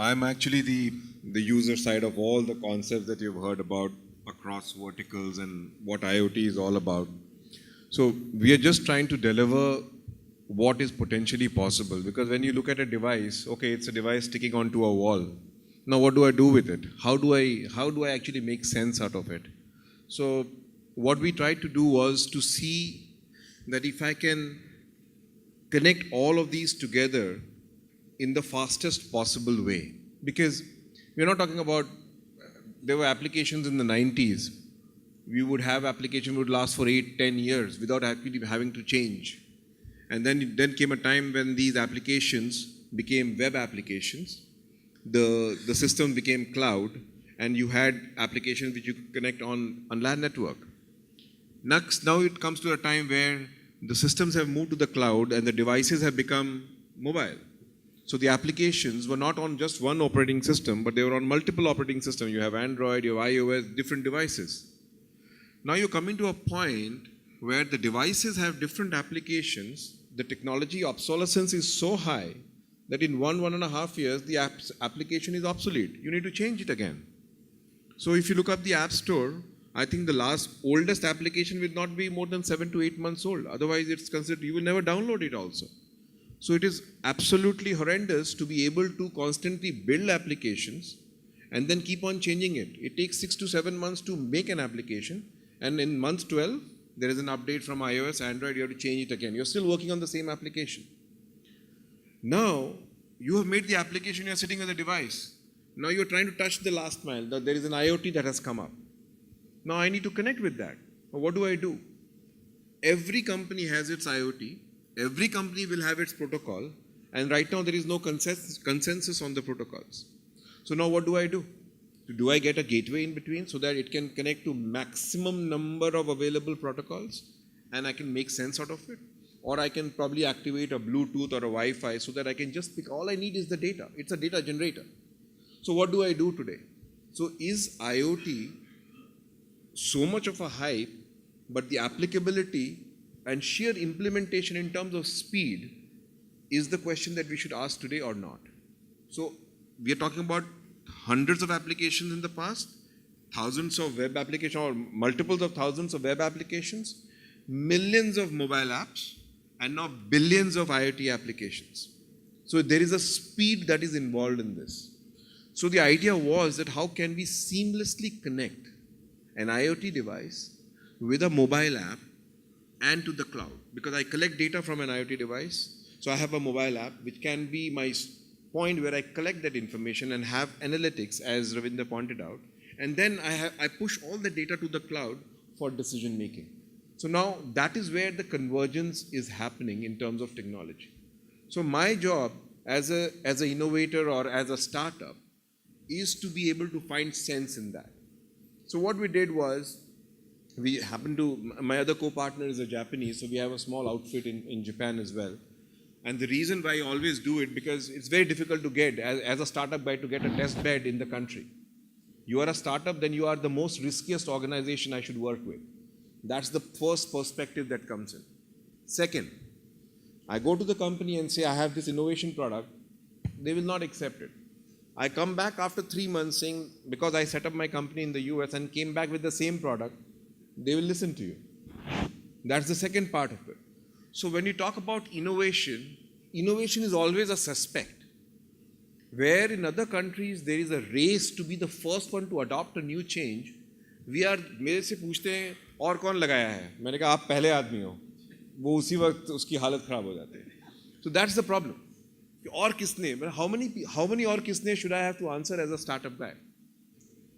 I'm actually the user side of all the concepts that you've heard about across verticals and what IoT is all about. So we are just trying to deliver what is potentially possible, because when you look at a device, okay, it's a device sticking onto a wall. Now what do I do with it? How do I actually make sense out of it? So what we tried to do was to see that if I can connect all of these together in the fastest possible way, because we're not talking about, there were applications in the 90s. We would have application would last for 8-10 years without actually having to change. And then came a time when these applications became web applications. The system became cloud, and you had applications which you could connect on LAN network. Next, now it comes to a time where the systems have moved to the cloud and the devices have become mobile. So the applications were not on just one operating system, but they were on multiple operating systems. You have Android, you have iOS, different devices. Now you're coming to a point where the devices have different applications. The technology obsolescence is so high that in 1.5 years, the application is obsolete. You need to change it again. So if you look up the App Store, I think the oldest application will not be more than 7 to 8 months old. Otherwise, it's considered, you will never download it also. So it is absolutely horrendous to be able to constantly build applications and then keep on changing it. It takes 6 to 7 months to make an application, and in month 12, there is an update from iOS, Android, you have to change it again. You're still working on the same application. Now, you have made the application, you're sitting on the device. Now you're trying to touch the last mile. There is an IoT that has come up. Now I need to connect with that. Now what do? Every company has its IoT. Every company will have its protocol. And right now there is no consensus on the protocols. So now what do? Do I get a gateway in between so that it can connect to maximum number of available protocols and I can make sense out of it? Or I can probably activate a Bluetooth or a Wi-Fi so that I can just pick, all I need is the data. It's a data generator. So what do I do today? So is IoT so much of a hype, but the applicability and sheer implementation in terms of speed is the question that we should ask today or not? So we are talking about hundreds of applications in the past, thousands of web applications or multiples of thousands of web applications, millions of mobile apps, and now billions of IoT applications. So there is a speed that is involved in this. So the idea was that how can we seamlessly connect an IoT device with a mobile app and to the cloud? Because I collect data from an IoT device, so I have a mobile app which can be my point where I collect that information and have analytics, as Ravinder pointed out, and then I push all the data to the cloud for decision making. So now that is where the convergence is happening in terms of technology. So my job as an innovator or as a startup is to be able to find sense in that. So what we did was, my other co-partner is a Japanese, so we have a small outfit in Japan as well. And the reason why I always do it, because it's very difficult to get, as a startup guy, to get a test bed in the country. You are a startup, then you are the most riskiest organization I should work with. That's the first perspective that comes in. Second, I go to the company and say, I have this innovation product. They will not accept it. I come back after 3 months saying, because I set up my company in the US and came back with the same product, they will listen to you. That's the second part of it. So when you talk about innovation is always a suspect. Where in other countries there is a race to be the first one to adopt a new change, मेरे से पूछते हैं और कौन लगाया है? मैंने कहा आप पहले आदमी हो. वो उसी वक्त उसकी हालत खराब हो जाती है. So that's the problem. और किसने? How many और किसने should I have to answer as a startup guy?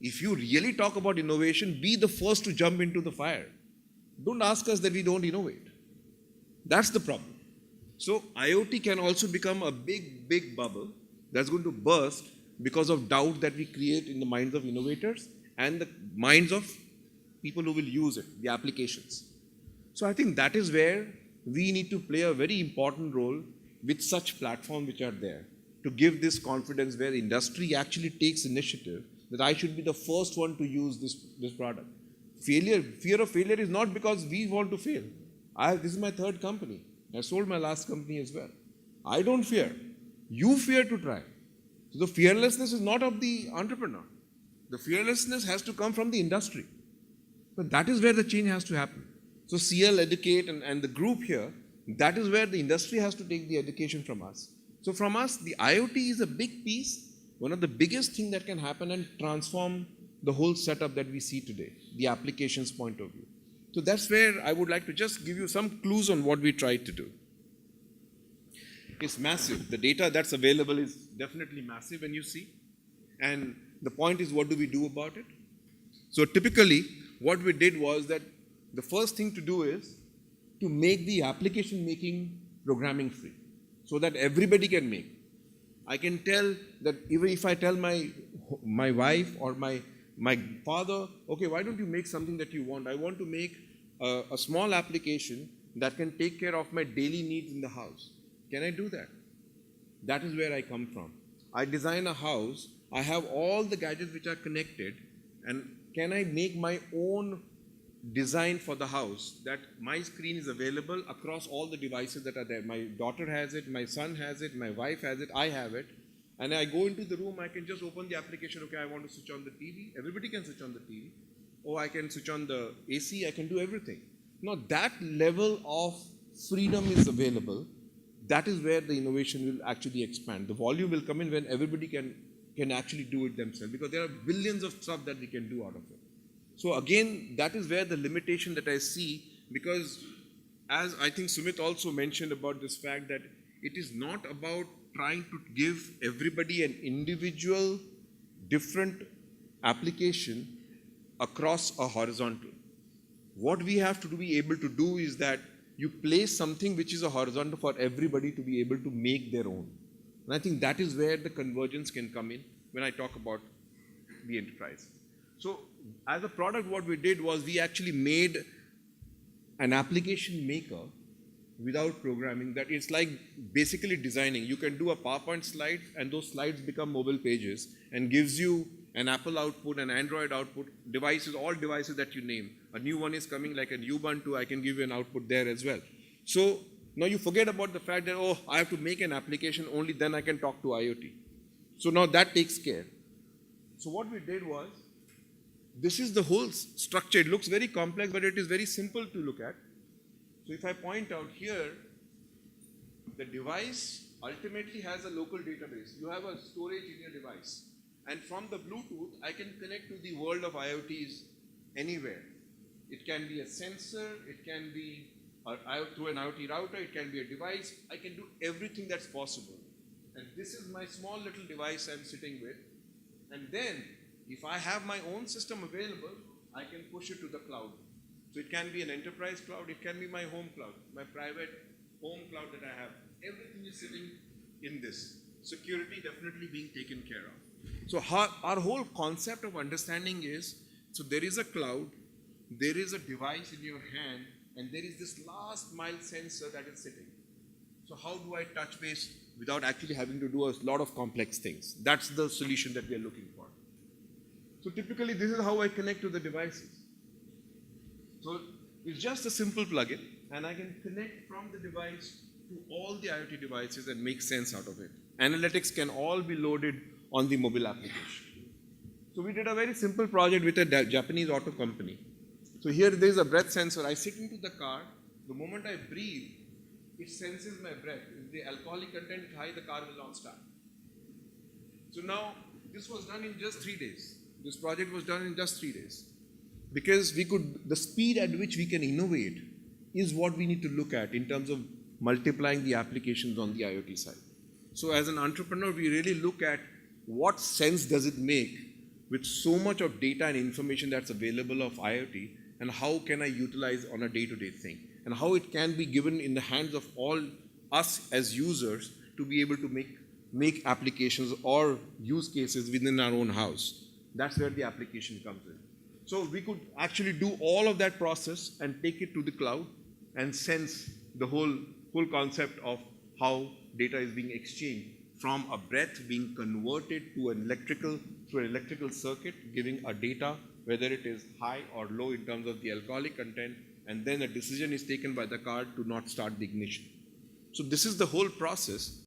If you really talk about innovation, be the first to jump into the fire. Don't ask us that we don't innovate. That's the problem. So IoT can also become a big bubble that's going to burst because of doubt that we create in the minds of innovators and the minds of people who will use it, the applications. So I think that is where we need to play a very important role with such platforms which are there, to give this confidence where industry actually takes initiative that I should be the first one to use this product. Fear of failure is not because we want to fail. This is my third company. I sold my last company as well. I don't fear. You fear to try. So the fearlessness is not of the entrepreneur. The fearlessness has to come from the industry. So that is where the change has to happen. So CL, Educate, and the group here, that is where the industry has to take the education from us. So from us, the IoT is a big piece, one of the biggest things that can happen and transform the whole setup that we see today, the applications point of view. So that's where I would like to just give you some clues on what we tried to do. It's massive. The data that's available is definitely massive when you see. And the point is, what do we do about it? So typically, what we did was that the first thing to do is to make the application making programming free so that everybody can make. I can tell that even if I tell my wife or my father, okay, why don't you make something that you want? I want to make a small application that can take care of my daily needs in the house. Can I do that? That is where I come from. I design a house, I have all the gadgets which are connected, and can I make my own design for the house that my screen is available across all the devices that are there. My daughter has it, my son has it, my wife has it, I have it. And I go into the room, I can just open the application, okay, I want to switch on the TV. Everybody can switch on the TV. Or I can switch on the AC, I can do everything. Now that level of freedom is available. That is where the innovation will actually expand. The volume will come in when everybody can actually do it themselves, because there are billions of stuff that we can do out of it. So again, that is where the limitation that I see, because as I think Sumit also mentioned about this fact that it is not about trying to give everybody an individual different application across a horizontal. What we have to be able to do is that you place something which is a horizontal for everybody to be able to make their own. And I think that is where the convergence can come in when I talk about the enterprise. So as a product, what we did was we actually made an application maker without programming. That it's like basically designing. You can do a PowerPoint slide and those slides become mobile pages and gives you an Apple output, an Android output, devices, all devices that you name. A new one is coming like a Ubuntu, I can give you an output there as well. So now you forget about the fact that, oh, I have to make an application, only then I can talk to IoT. So now that takes care. So what we did was, this is the whole structure. It looks very complex, but it is very simple to look at. So if I point out here, the device ultimately has a local database. You have a storage in your device. And from the Bluetooth, I can connect to the world of IoTs anywhere. It can be a sensor, it can be through an IoT router, it can be a device. I can do everything that's possible. And this is my small little device I'm sitting with. And then, if I have my own system available, I can push it to the cloud. So it can be an enterprise cloud, it can be my home cloud, my private home cloud that I have. Everything is sitting in this. Security definitely being taken care of. So our whole concept of understanding is, so there is a cloud, there is a device in your hand, and there is this last mile sensor that is sitting. So how do I touch base without actually having to do a lot of complex things? That's the solution that we are looking for. So typically this is how I connect to the devices. So it's just a simple plugin, and I can connect from the device to all the IoT devices and make sense out of it. Analytics can all be loaded on the mobile application. So we did a very simple project with a Japanese auto company. So here there is a breath sensor. I sit into the car. The moment I breathe, it senses my breath. If the alcoholic content is high, the car will not start. So now this was done in just 3 days. This project was done in just 3 days. Because the speed at which we can innovate is what we need to look at in terms of multiplying the applications on the IoT side. So as an entrepreneur, we really look at what sense does it make with so much of data and information that's available of IoT, and how can I utilize on a day-to-day thing, and how it can be given in the hands of all us as users to be able to make applications or use cases within our own house. That's where the application comes in. So we could actually do all of that process and take it to the cloud and sense the whole concept of how data is being exchanged from a breath being converted to an electrical circuit, giving a data, whether it is high or low in terms of the alcoholic content, and then a decision is taken by the car to not start the ignition. So this is the whole process.